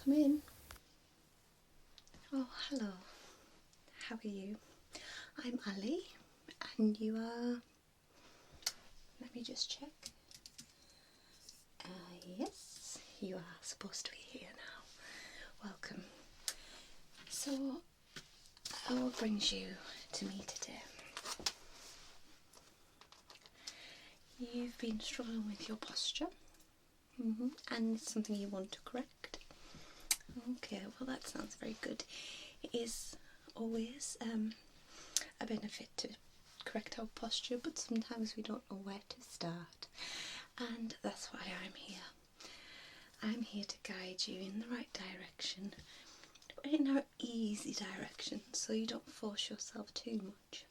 Come in. Oh, hello. How are you? I'm Ali, and you are... Let me just check. Yes, you are supposed to be here now. Welcome. So, what brings you to me today? You've been struggling with your posture, and it's something you want to correct. Okay, well that sounds very good. It is always a benefit to correct our posture, but sometimes we don't know where to start, and that's why I'm here. I'm here to guide you in the right direction, but in an easy direction, so you don't force yourself too much.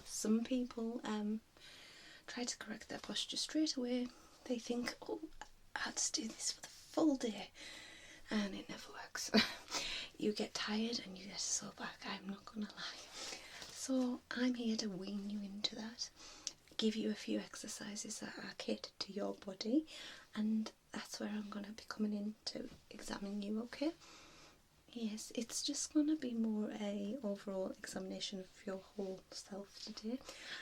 Some people try to correct their posture straight away. They think, oh, I had to do this for the full day, and it never works. You get tired and you get a sore back, I'm not gonna lie. So I'm here to wean you into that, give you a few exercises that are catered to your body, and that's where I'm going to be coming in to examine you, okay? Yes, it's just going to be more a overall examination of your whole self today.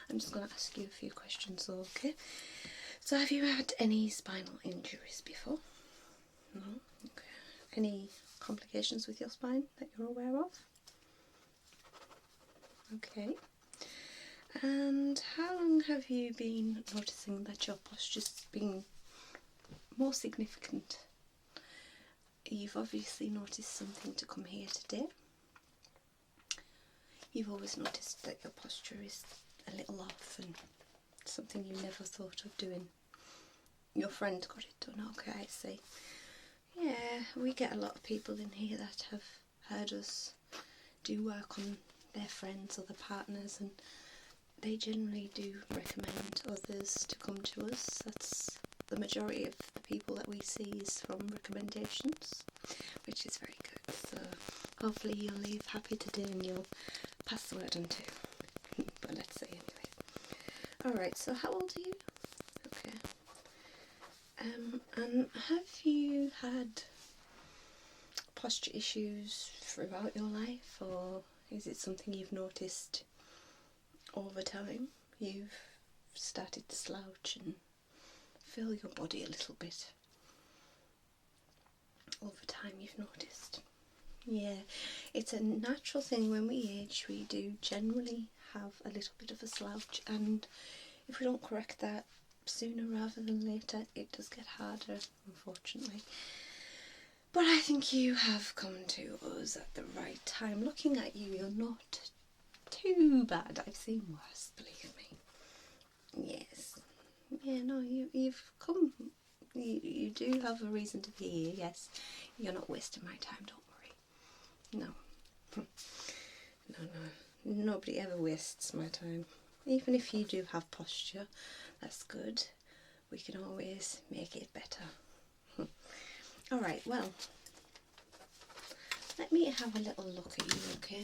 I'm just going to ask you a few questions, okay? So have you had any spinal injuries before? No? Okay. Any complications with your spine that you're aware of? Okay. And how long have you been noticing that your posture's been more significant? You've obviously noticed something to come here today. You've always noticed that your posture is a little off and something you never thought of doing. Your friend got it done, okay, I see. Yeah, we get a lot of people in here that have heard us do work on their friends or their partners, and they generally do recommend others to come to us. That's the majority of the people that we see is from recommendations, which is very good. So hopefully you'll leave happy today and you'll pass the word on too. But let's see anyway. Alright, so how old are you? Okay. And have you had posture issues throughout your life, or is it something you've noticed over time? You've started to slouch and feel your body a little bit over time, you've noticed. Yeah, it's a natural thing. When we age, we do generally have a little bit of a slouch, and if we don't correct that sooner rather than later, it does get harder, unfortunately. But I think you have come to us at the right time. Looking at you, you're not too bad. I've seen worse, believe me. Yes. Yeah, no, you've come. You do have a reason to be here, yes. You're not wasting my time, don't worry. No. No. Nobody ever wastes my time. Even if you do have posture, that's good. We can always make it better. Alright, well, let me have a little look at you, okay?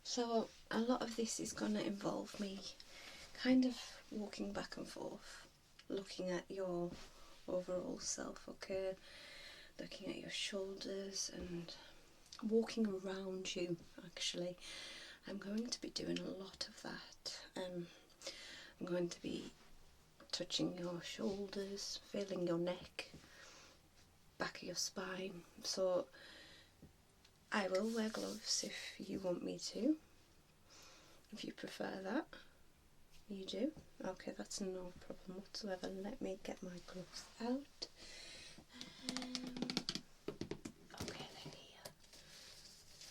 So, a lot of this is going to involve me kind of walking back and forth, looking at your overall self, okay? Looking at your shoulders and walking around you, actually. I'm going to be doing a lot of that. I'm going to be touching your shoulders, feeling your neck, back of your spine. So I will wear gloves if you want me to, if you prefer that. You do? Okay, that's no problem whatsoever. Let me get my gloves out. Okay, they're here.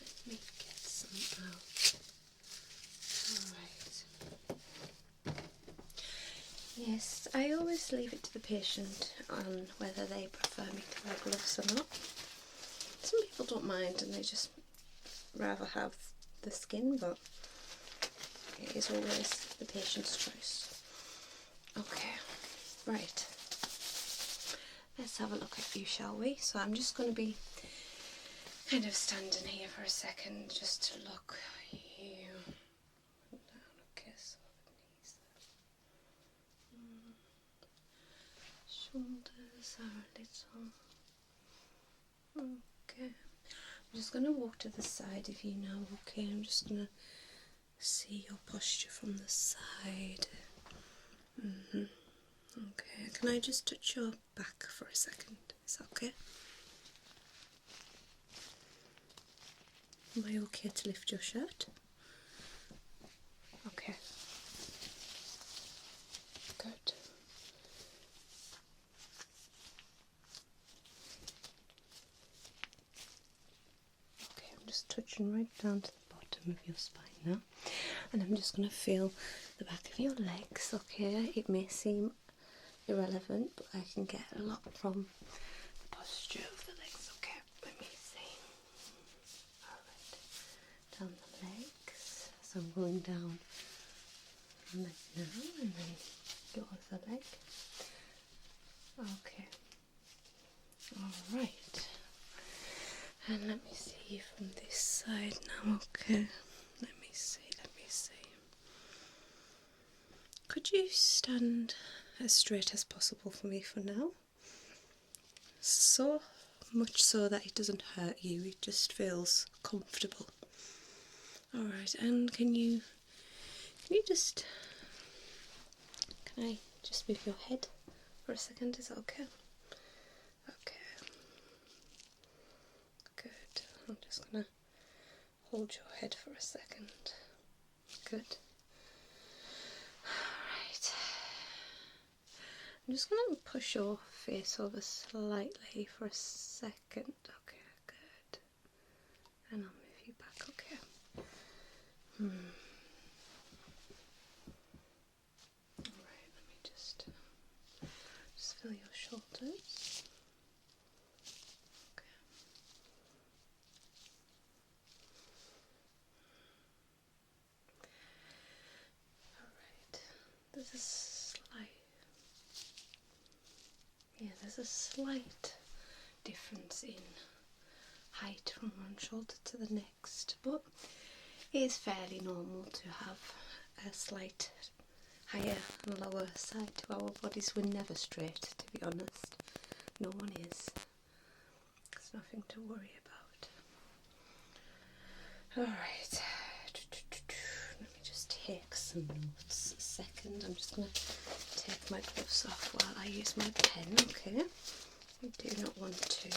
Let me get some out. Alright. Yes, I always leave it to the patient on whether they prefer me to wear gloves or not. Some people don't mind and they just rather have the skin, but it is always the patient's choice. Okay, right. Let's have a look at you, shall we? So I'm just going to be kind of standing here for a second just to look you down. Okay, so the knees. Shoulders are a little Okay. I'm just going to walk to the side of you now, okay? I'm just going to see your posture from the side. Okay, can I just touch your back for a second? Is that okay? Am I okay to lift your shirt? Okay. Good. Okay, I'm just touching right down to the bottom of your spine now. And I'm just going to feel the back of your legs, okay? It may seem irrelevant, but I can get a lot from the posture of the legs, okay? Let me see. Alright, down the legs. So I'm going down the leg now, and then your other leg. Okay. Alright. And let me see you from this side now, okay? Let me see. Could you stand as straight as possible for me for now? So much so that it doesn't hurt you, it just feels comfortable. Alright, and can I just move your head for a second? Is that okay? Okay. Good. I'm just gonna hold your head for a second. Good. Alright. I'm just going to push your face over slightly for a second. Okay, good. And I'll move you back, okay. Alright, let me just feel your shoulders. Okay. Alright, there's a slight difference in height from one shoulder to the next, but it is fairly normal to have a slight higher and lower side to our bodies. We're never straight, to be honest. No one is. There's nothing to worry about. Alright, let me just take some notes a second. I'm just going to take my gloves off while I use my pen, okay? We do not want to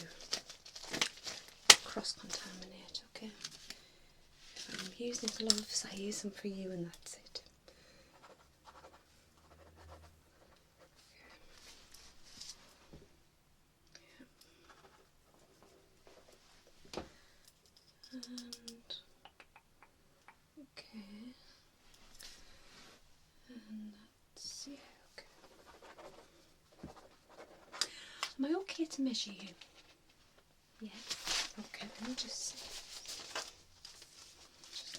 cross-contaminate, okay? If I'm using gloves, I use them for you and that's it. Okay. And that's, yeah, okay. Am I okay to measure you? Yeah. Okay, let me just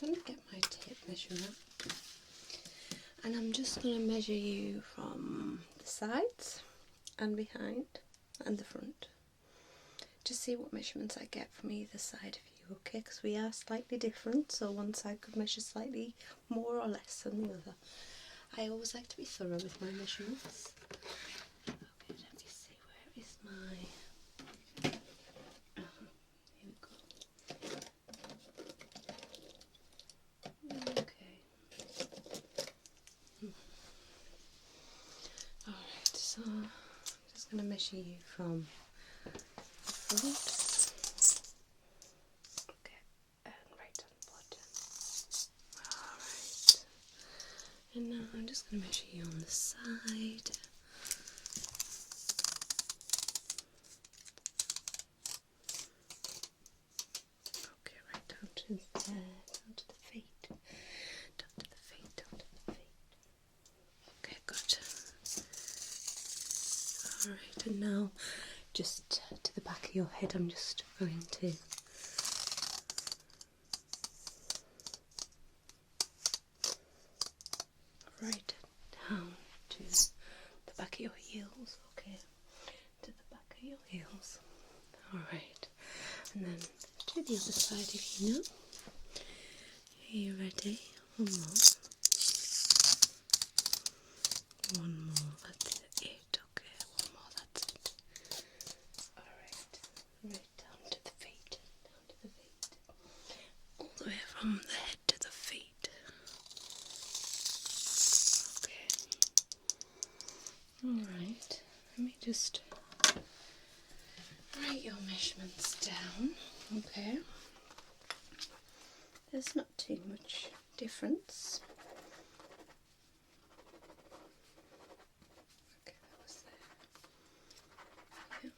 going to get my tape measure up. And I'm just going to measure you from the sides and behind and the front. Just see what measurements I get from either side of you, okay? Because we are slightly different, so one side could measure slightly more or less than the other. I always like to be thorough with my measurements. Okay, let me see, where is my... Here we go. Okay. Alright, so I'm just going to measure you from the front. Okay, and right on the bottom. Alright. And now I'm just going to measure you on the side. Okay, right down to there, down to the feet. Down to the feet, down to the feet. Okay, good. Alright, and now just to the back of your head, I'm just going to right down to the back of your heels, okay, to the back of your heels. Alright, and then to the other side if you know. Are you ready? One more. One more, that's it, okay, one more, that's it. Alright, right down to Alright, let me just write your measurements down. Okay. There's not too much difference. Okay, that was there. Yeah.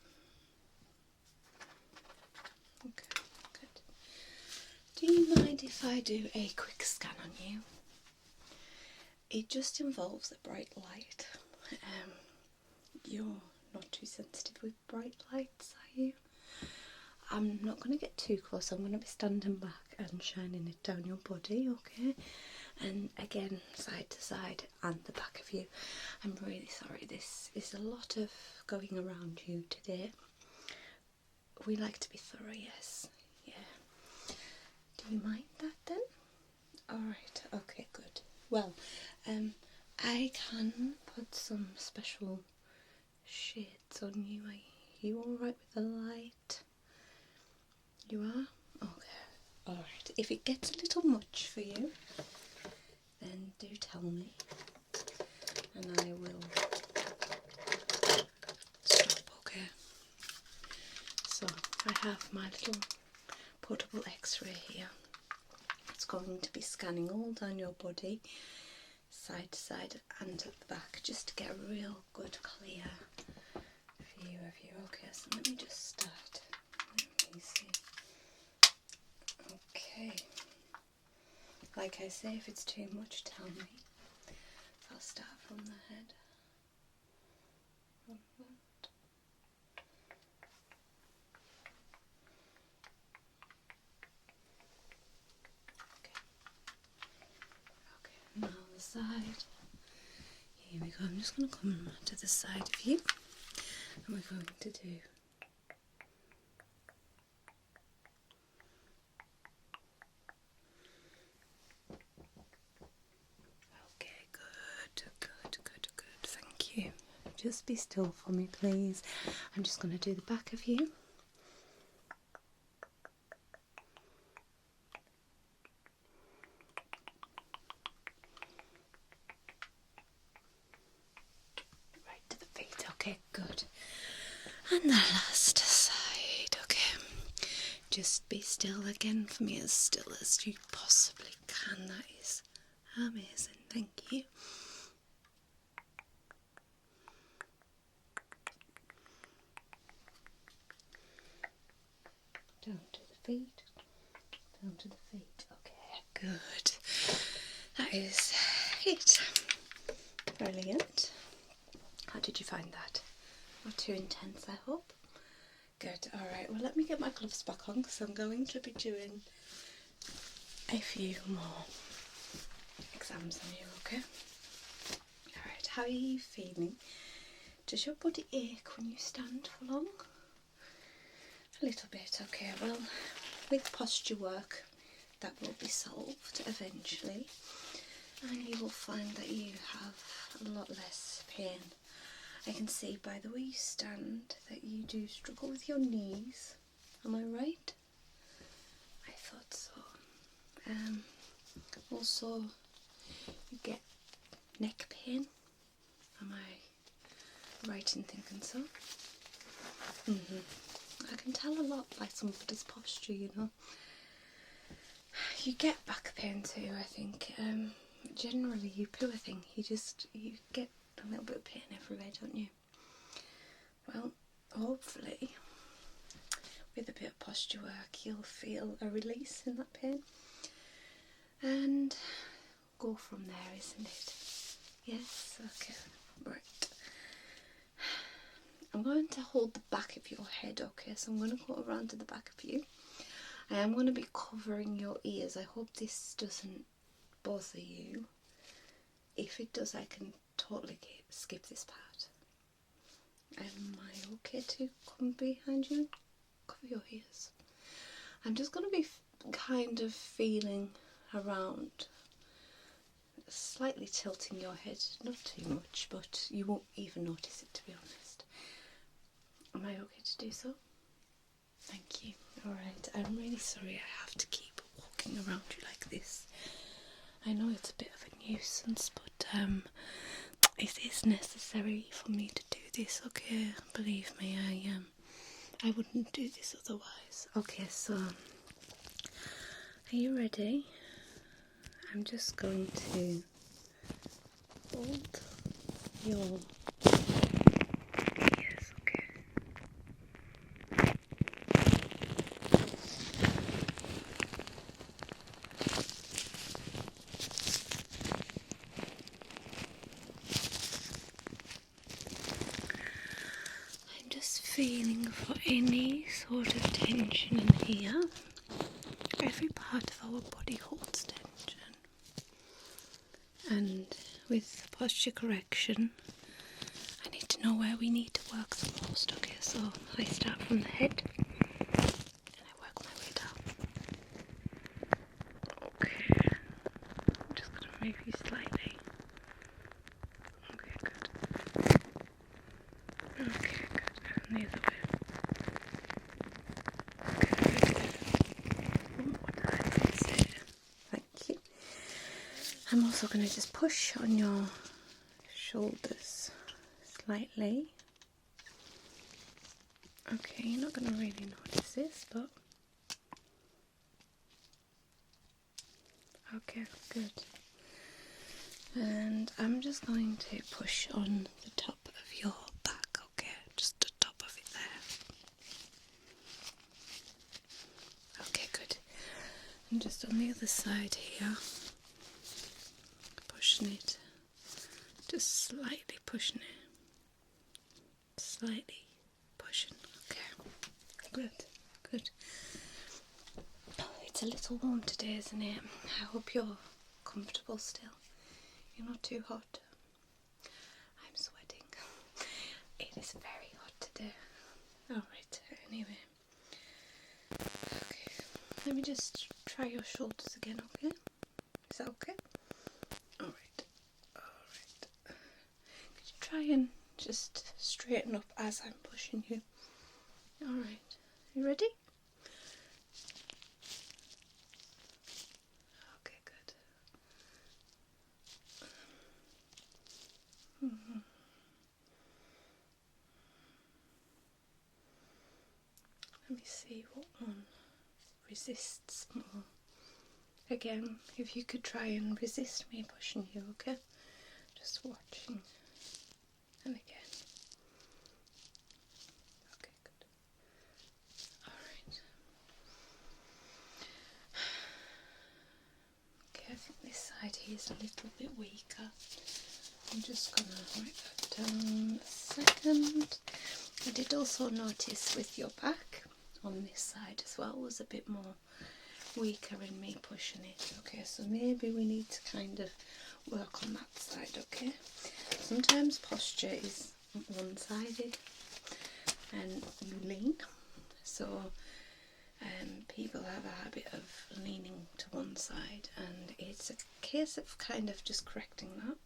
Okay, good. Do you mind if I do a quick scan on you? It just involves a bright light. You're not too sensitive with bright lights, are you? I'm not going to get too close. I'm going to be standing back and shining it down your body, okay? And again, side to side and the back of you. I'm really sorry, this is a lot of going around you today. We like to be thorough, yes. Yeah. Do you mind that then? Alright, okay, good. Well, I can put some special shades on you. Are you alright with the light? You are? Okay. Alright. If it gets a little much for you, then do tell me. And I will stop, okay? So, I have my little portable x-ray here. It's going to be scanning all down your body, side to side and at the back, just to get a real good clear view of you. Okay, so let me just start. Let me see. Okay. Like I say, if it's too much, tell me. I'll start from the head. Okay, now the side. Here we go. I'm just going to come to the side of you, and we're going to do okay, good, thank you. Just be still for me, please. I'm just going to do the back of you. Right to the feet, okay, good. And the last side, okay. Just be still again for me, as still as you possibly can. That is amazing, thank you. Down to the feet, down to the feet. Okay, good. That is it. Brilliant. How did you find that? Not too intense, I hope. Good. Alright, well, let me get my gloves back on, because I'm going to be doing a few more exams on you, okay? Alright, how are you feeling? Does your body ache when you stand for long? A little bit, okay. Well, with posture work, that will be solved eventually, and you will find that you have a lot less pain. I can see by the way you stand that you do struggle with your knees. Am I right? I thought so. Also, you get neck pain. Am I right in thinking so? I can tell a lot by somebody's posture, you know. You get back pain too, I think. Generally, you poor thing. You get a little bit of pain everywhere, don't you? Well, hopefully, with a bit of posture work, you'll feel a release in that pain. And go from there, isn't it? Yes? Okay, right. I'm going to hold the back of your head, okay? So I'm going to go around to the back of you. I am going to be covering your ears. I hope this doesn't bother you. If it does, I can totally skip this part. Am I okay to come behind you and cover your ears? I'm just going to be kind of feeling around, slightly tilting your head, not too much, but you won't even notice it, to be honest. Am I okay to do so? Thank you. Alright, I'm really sorry I have to keep walking around you like this. I know it's a bit of a nuisance, but it is necessary for me to do this, okay? Believe me, I wouldn't do this otherwise. Okay, so are you ready? I'm just going to hold your ears, okay? I'm just feeling for any sort of tension in here. Every part of our body holds tension. And with posture correction, I need to know where we need to work the most, okay? So I start from the head and I work my way down. Okay, I'm just going to move you slightly. Okay, good. Okay, good. And the other way. Okay, one more time, that's it. Thank you. I'm also going to just push on your shoulders slightly. Okay, you're not going to really notice this, but okay, good. And I'm just going to push on the top of your back, okay? Just the top of it there. Okay, good. And just on the other side here, pushing it, just slightly pushing it, slightly pushing. Okay, good, good. Oh, it's a little warm today, isn't it? I hope you're comfortable still. You're not too hot. I'm sweating. It is very hot today. Alright, anyway. Okay, let me just try your shoulders again, okay? Is that okay? Alright, alright. Could you try and just straighten up as I'm pushing you? Alright, you ready? Okay, good. Let me see what one resists more. Again, if you could try and resist me pushing you, okay? Just watching. And again. Okay, good. Alright. Okay, I think this side here is a little bit weaker. I'm just going to write that down a second. I did also notice with your back on this side as well was a bit more weaker in me pushing it. Okay, so maybe we need to kind of work on that side, okay? Sometimes posture is one-sided and you lean, so people have a habit of leaning to one side, and it's a case of kind of just correcting that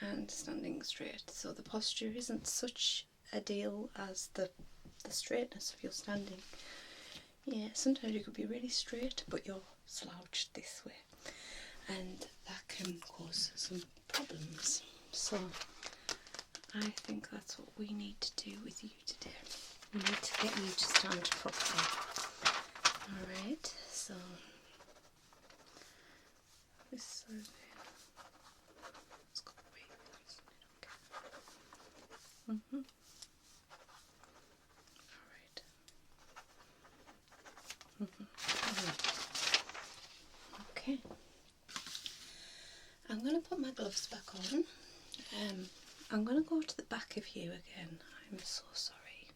and standing straight. So the posture isn't such a deal as the straightness of your standing. Yeah, sometimes you could be really straight but you're slouched this way, and that can cause some problems. So I think that's what we need to do with you today. We need to get you to stand properly. Alright, so this side here. It's got weight, isn't it? Okay. Alright. Okay. I'm going to put my gloves back on. I'm going to go to the back of you again. I'm so sorry.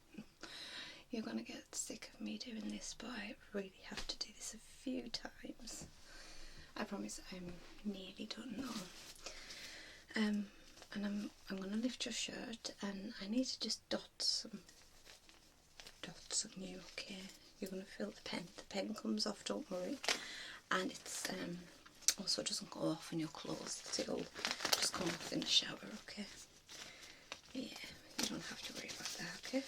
You're going to get sick of me doing this, but I really have to do this a few times. I promise I'm nearly done now. And I'm going to lift your shirt, and I need to just dot some dots on you, okay? You're going to feel the pen. The pen comes off, don't worry. And it's also doesn't go off in your clothes. It'll just come off in the shower, okay? Yeah, you don't have to worry about that, okay?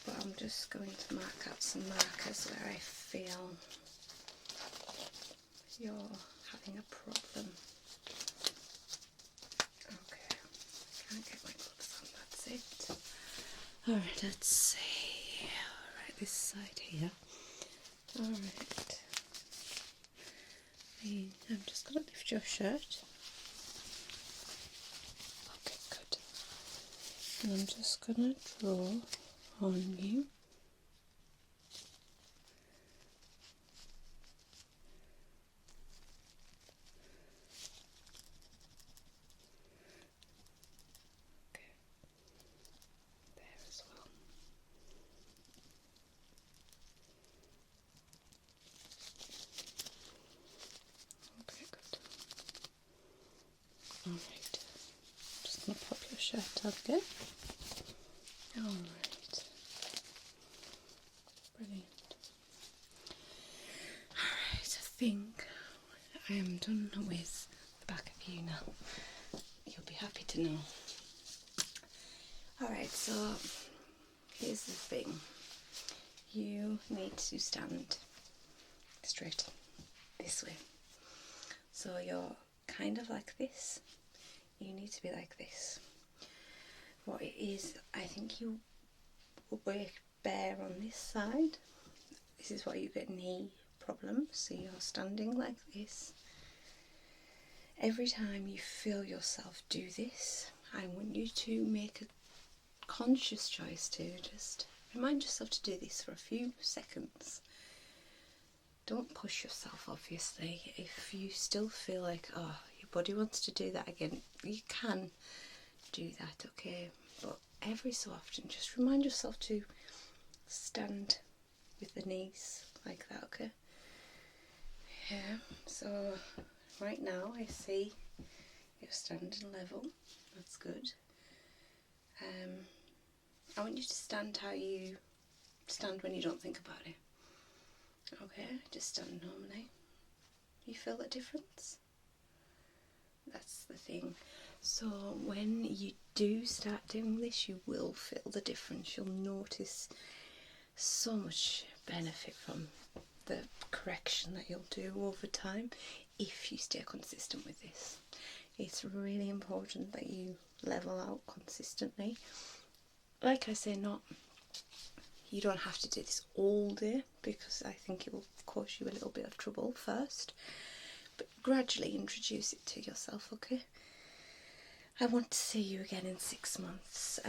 But I'm just going to mark out some markers where I feel you're having a problem. Alright, let's see. Alright, this side here. Alright. I'm just going to lift your shirt. Okay, good. And I'm just going to draw on you. Okay. There as well. Okay, good. Alright. Just going to pop your shirt up again. Alright. Brilliant. Alright, I think I am done with the back of you now. You'll be happy to know. Alright, so here's the thing. You need to stand straight this way. So you're kind of like this. You need to be like this. What it is, I think you will work bare on this side. This is why you get knee problems. So you're standing like this. Every time you feel yourself do this, I want you to make a conscious choice to just remind yourself to do this for a few seconds. Don't push yourself, obviously. If you still feel like, oh, your body wants to do that again, you can do that, okay? But every so often, just remind yourself to stand with the knees like that, okay? Yeah, so right now I see you're standing level. That's good. I want you to stand how you stand when you don't think about it. Okay, just stand normally. You feel the difference? That's the thing. So when you do start doing this, you will feel the difference. You'll notice so much benefit from the correction that you'll do over time if you stay consistent with this. It's really important that you level out consistently. Like I say, you don't have to do this all day because I think it will cause you a little bit of trouble first, but gradually introduce it to yourself, okay? I want to see you again in 6 months.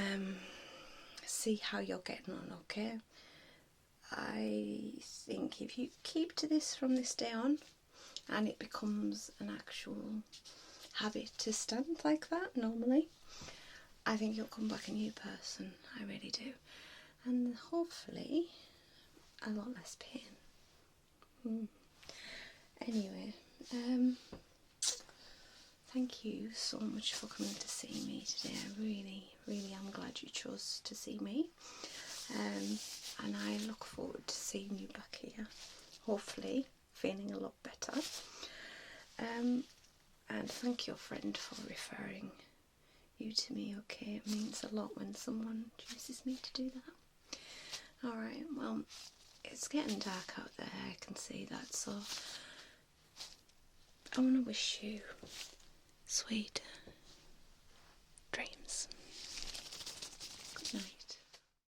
See how you're getting on, okay? I think if you keep to this from this day on and it becomes an actual habit to stand like that normally, I think you'll come back a new person. I really do. And hopefully a lot less pain. Anyway, thank you so much for coming to see me today. I really, really am glad you chose to see me. And I look forward to seeing you back here, hopefully feeling a lot better. And thank your friend for referring you to me, okay? It means a lot when someone chooses me to do that. Alright, well, it's getting dark out there, I can see that, so I want to wish you sweet dreams.